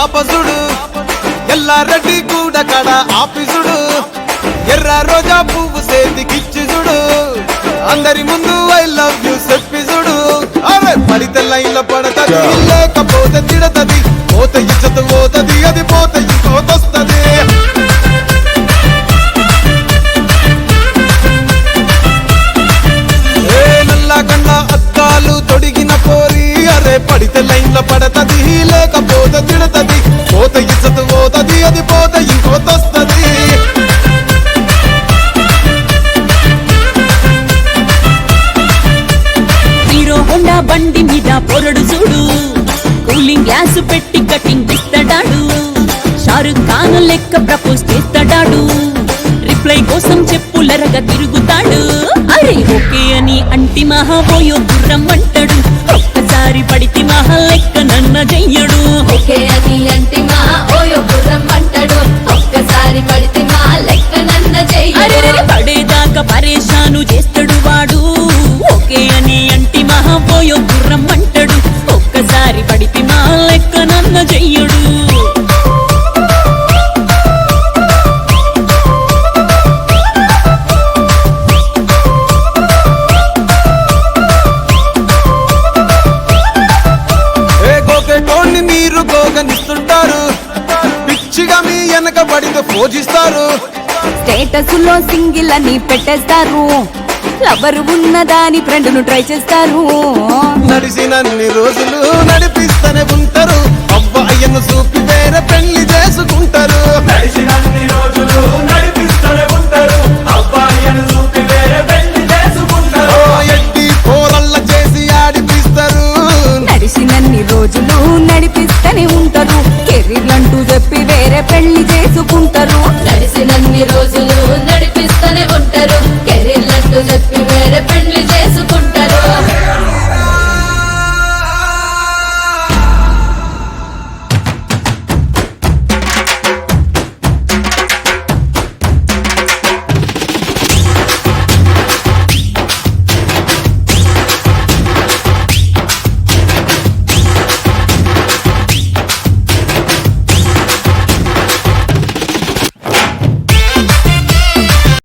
ఆపసుడు ఎల్లారెడ్డి కూడా కడ ఆఫీసుడు ఎర్ర రోజా పువ్వు సేతికిచ్చి చూడు అందరి ముందు ఐ లవ్ యూ చెప్పిసుడు అరే పడితే లైన్ల పడతది లేకపోతే తిడతది పోత ఇచ్చత పోతది అది పోత ఇంకోతొస్తది నల్లకన్నా అద్దాలు తొడిగిన పోరి అరే పడితే లైన్ల పడతది లేకపోతే తిడతది పోత ఇచ్చత పోతది అది పోత ఇంకోతొస్తది బండి మీద పొరడు చూడు కూలింగ్ గ్లాసు పెట్టి కటింగ్ ఇస్తాడాడు షారుఖ్ ఖాన్ లెక్క ప్రపోజ్ చేస్తాడాడు రిప్లై కోసం చెప్పులరగా తిరుగుతాడు అరే ఓకే అని అంటి మహాబోయో గుర్రం అంటాడు ఒక్కసారి పడితే మహా లెక్క నన్న చెయ్యడు ఓకే అని అంటి మహాబోయో గుర్రం అంటాడు ఒక్కసారి పడితే మా లెక్క నన్న చెయ్యడు పడేదాకా పరేషాను చేస్తాడు వాడు ఓకే అని అంటి మహాబోయో గుర్రం అంటాడు ఒక్కసారి పడితే మా లెక్క నన్న చెయ్యడు మీరు గోగనిస్తుంటారు పిచ్చిగా మీ వెనక పడితే పూజిస్తారు స్టేటస్ లో సింగిల్ అని పెట్టేస్తారు లవరు ఉన్నదాని ఫ్రెండ్ ను ట్రై చేస్తారు నడిచినన్ని రోజులు నడిపిస్తూనే ఉంటారు అవ్వ అయ్యను చూపి వేరే పెళ్లి చేసుకుంటారు